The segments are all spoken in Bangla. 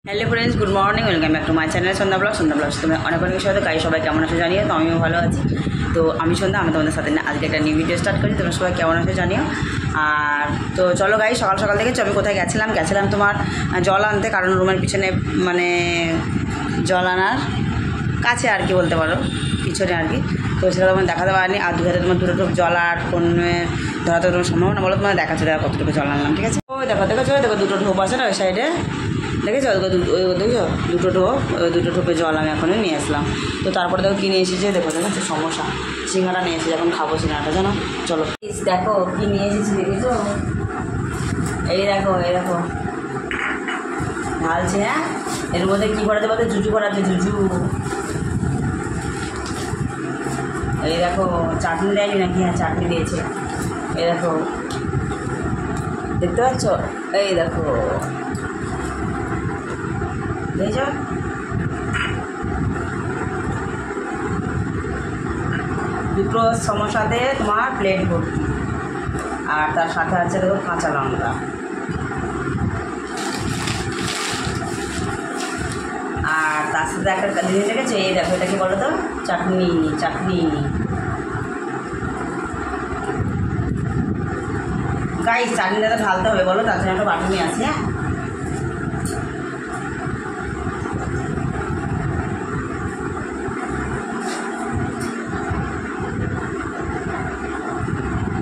Hello friends, good morning, welcome back to my channel Sandhya blog. তুমি অনেক সাথে গাই সবাই কেমন আছে জানিও। তো আমিও ভালো আছি। তো আমি সন্ধ্যা, আমি তোমাদের সাথে আজকে একটা নিউ ভিডিও স্টার্ট করি। তোমরা সবাই কেমন আছে জানিও। আর তো চলো গাই, সকাল সকাল দেখেছো আমি কোথায় গেছিলাম তোমার জল আনতে, কারণ রুমের পিছনে মানে জল আনার কাছে আর কি বলতে পারো, পিছনে আর কি। তো সেটা তোমার দেখাতে পারিনি। আর 2 হাতে তোমার দুটো জল আর ফোনে ধরাতে তোমার সম্ভাবনা বলো, তোমার দেখাচ্ছে দেখা কতটুকু জল আনলাম, ঠিক আছে। ওই দেখো দুটো ঢোপ আছে না ওই সাইডে, দেখেছো? দেখো দুটো ঢোপ, ওই দুটো ঢোপে জল আমি এখনই নিয়ে আসলাম। তো তারপরে দেখো কী নিয়ে এসেছে, দেখো সমস্যা সিঙ্গারা নিয়ে এসেছে, এখন খাবো সিঙ্গারাটা জানো। চলো দেখো কী নিয়ে এসেছি, দেখেছো? এই দেখো ঢালছে। হ্যাঁ, এর মধ্যে কী করাতে বলতে জুজু করাচ্ছে, জুজু। এই দেখো চাটনি দেয়নি নাকি? হ্যাঁ চাটনি দিয়েছে। এই দেখো দেখতে পাচ্ছ, এই দেখো দেখেছ? দুটো সমোসাতে তোমার প্লেট ভর্তি, আর তার সাথে আছে দেখো কাঁচা লঙ্কা। আর তার সাথে একটা জিনিস রেখেছে, এই দেখো এটা কি বলো তো, চাটনি। গাইস চাটনিটা তো ঢালতে হবে বলো, তার জন্য একটা বাটি নিয়ে আসি। হ্যাঁ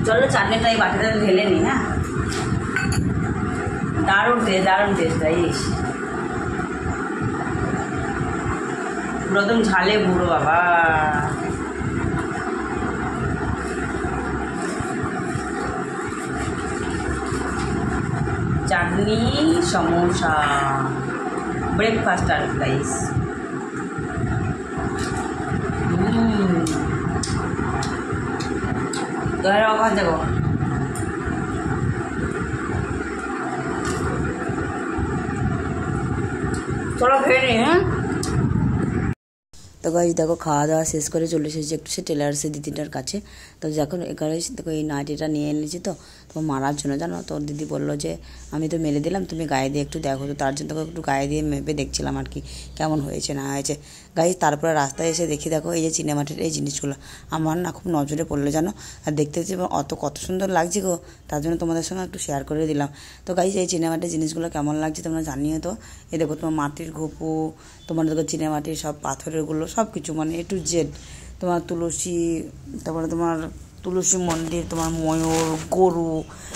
চলো চাটনিটা এই বাটিটা ঢেলে নিই। হ্যাঁ দারুণ টেস্ট গাইস, একদম ঝালে বুড়ো বাবা। চাটনি সমোসা ব্রেকফাস্ট আর গাইস। ওখান দেখো চলো খেয়ে নি। হ্যাঁ তো গাইস দেখো খাওয়া দাওয়া শেষ করে চলে এসেছি একটু সে টেলার্সের দিদিটার কাছে। তো যখন এখানে দেখো এই নাইটিটা নিয়ে এনেছি তো তোমার মারার জন্য, জানো। তো দিদি বললো যে আমি তো মেরে দিলাম, তুমি গায়ে দিয়ে একটু দেখো। তো তার জন্য তোকে একটু গায়ে দিয়ে মেপে দেখছিলাম আর কি কেমন হয়েছে না হয়েছে গাইস। তারপরে রাস্তায় এসে দেখি দেখো এই যে চিনেমাটির এই জিনিসগুলো আমার না খুব নজরে পড়লো, জানো। আর দেখতে কত সুন্দর লাগছে গো, তার জন্য তোমাদের সঙ্গে একটু শেয়ার করে দিলাম। তো গাইস এই চিনেমাটির জিনিসগুলো কেমন লাগছে তোমরা জানিও তো। এই দেখো তোমার মাটির ঘুপু, তোমার দেখো চিনেমাটির সব পাথরেরগুলো সব কিছু মানে A to Z, তোমার তুলসী, তারপরে তোমার তুলসী মন্দির, তোমার ময়ূর, গরু,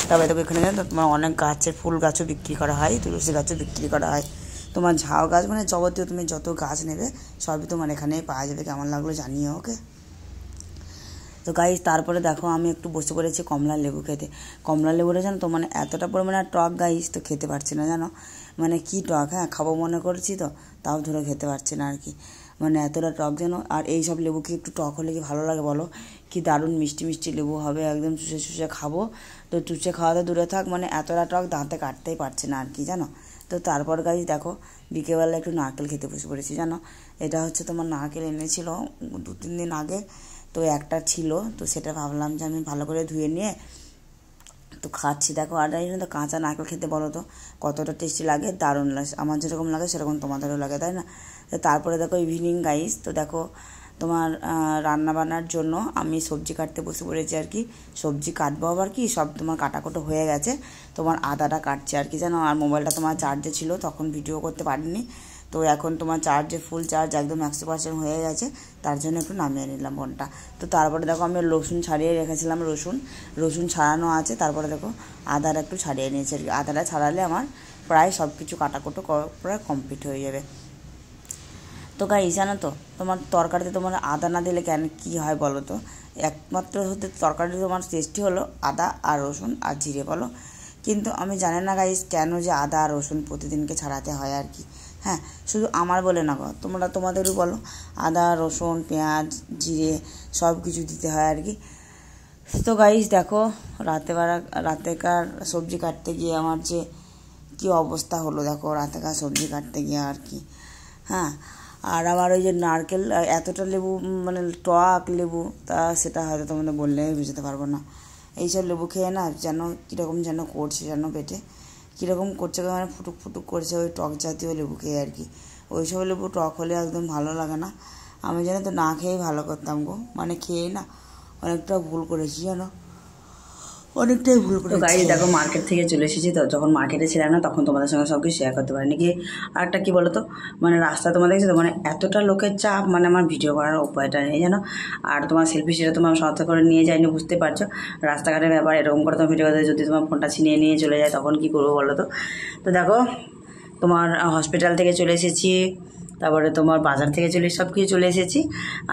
তারপরে দেখো এখানে তোমার অনেক গাছের ফুল গাছও বিক্রি করা হয়, তুলসী গাছও বিক্রি করা হয়, তোমার ঝাউ গাছ, মানে যাবতীয় তুমি যত গাছ নেবে সবই তোমার এখানেই পাওয়া যাবে। কেমন লাগলো জানিও, ওকে। তো গাইস তারপরে দেখো আমি একটু বসে পড়েছি কমলা লেবু খেতে। কমলা লেবুটা জানো তো মানে এতটা পরিমাণে টক গাইস, তো খেতে পারছি না জানো, মানে কি টক। হ্যাঁ খাবো মনে করছি তো তাও ধরে খেতে পারছি না আর কি, মানে এতটা টক যেন। আর এই সব লেবু কি একটু টক হলে কি ভালো লাগে বলো? কি দারুণ মিষ্টি লেবু হবে, একদম চুষে খাবো। তো চুষে খাওয়াতে দূরে থাক, মানে এতটা টক দাঁতে কাটতেই পারছে না আর কি, জানো। তো তারপর গাইস দেখো বিকেলবেলা একটু নারকেল খেতে বসে পড়েছি, জানো। এটা হচ্ছে তোমার নারকেল এনেছিল 2-3 দিন আগে, তো একটা ছিল, তো সেটা ভাবলাম যে আমি ভালো করে ধুয়ে নিয়ে তো খাচ্ছি। দেখো আর এই তো কাঁচা নারকেল খেতে বলো তো কতটা টেস্টি লাগে, দারুণ লাগে। আমার যেরকম লাগে সেরকম তোমাদেরও লাগে, তাই না? তো তারপরে দেখো ইভিনিং গাইস, তো দেখো তোমার রান্না বান্নার জন্য আমি সবজি কাটতে বসে পড়েছি আর কি। সবজি কাটবো আবার কি, সব তোমার কাটাকুটো হয়ে গেছে, তোমার আদাটা কাটছে আর কি, জানো। আর মোবাইলটা তোমার চার্জে ছিল, তখন ভিডিও করতে পারিনি। তো এখন তোমার চার্জে ফুল চার্জ একদম 100% হয়ে গেছে, তার জন্য একটু নামিয়ে নিলাম ফোনটা। তো তারপরে দেখো আমি রসুন ছাড়িয়ে রেখেছিলাম, রসুন ছাড়ানো আছে। তারপরে দেখো আদাটা একটু ছাড়িয়ে নিয়েছি আর কি। আদাটা ছাড়ালে আমার প্রায় সব কিছু কাটাকুটো প্রায় কমপ্লিট হয়ে যাবে। তো গাইস জানো তো তোমার তরকারিতে তোমার আদা না দিলে কেন কী হয় বলো তো? একমাত্র হতে তরকারিতে তোমার টেস্টি হলো আদা আর রসুন আর জিরে বলো। কিন্তু আমি জানি না গাইস কেন যে আদা আর রসুন প্রতিদিনকে ছাড়াতে হয় আর কি। হ্যাঁ শুধু আমার বলে না গো, তোমাদেরও বলো, আদা রসুন পেঁয়াজ জিরে সব কিছু দিতে হয় আর কি। তো গাইস দেখো রাতেকার সবজি কাটতে গিয়ে আমার যে কী অবস্থা হলো দেখো, রাতেকার সবজি কাটতে গিয়ে আর কি। হ্যাঁ আর আমার ওই যে নারকেল এতটা লেবু, মানে টক লেবু, তা সেটা হয়তো তোমাদের বললে বুঝতে পারবো না। এইসব লেবু খেয়ে না যেন কীরকম যেন করছে যেন পেটে, কীরকম করছে মানে ফুটুক ফুটুক করছে, ওই টক জাতীয় লেবু খেয়ে আর কি। ওই সব লেবু টক হলে একদম ভালো লাগে না। আমি জানো তো না খেয়েই ভালো করতাম গো, মানে খেয়ে না অনেকটা ভুল করেছি জানো, অনেকটাই ভুল করে। গাড়ি দেখো মার্কেট থেকে চলে এসেছি, তো যখন মার্কেটে ছিলাম না তখন তোমাদের সঙ্গে সব কিছু শেয়ার করতে পারিনি। কি আর একটা কী বলো তো, মানে রাস্তা তোমার দেখছি তো, মানে এতটা লোকের চাপ, মানে আমার ভিডিও করার উপায়টা নেই জানো। আর তোমার সেলফি সেটা তোমার সাথে করে নিয়ে যায়নি, বুঝতে পারছো রাস্তাঘাটের ব্যাপার। এরকম করে তোমার ভিডিও করতে যদি তোমার ফোনটা ছিনিয়ে নিয়ে চলে যায় তখন কী করবো বলো তো। তো দেখো তোমার হসপিটাল থেকে চলে এসেছি, তারপরে তোমার বাজার থেকে সব কিছু চলে এসেছি।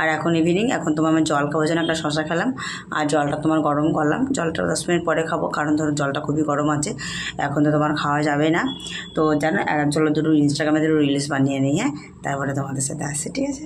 আর এখন ইভিনিং, এখন তোমার আমি জল খাবো, যেন একটা শশা খেলাম আর জলটা তোমার গরম করলাম। জলটা 10 মিনিট পরে খাবো, কারণ ধরো জলটা খুবই গরম আছে, এখন তো তোমার খাওয়া যাবে না। তো জানো চলো দুটো ইনস্টাগ্রামে দুটো রিলস বানিয়ে নিই, হ্যাঁ, তারপরে তোমাদের সাথে আসছে, ঠিক আছে।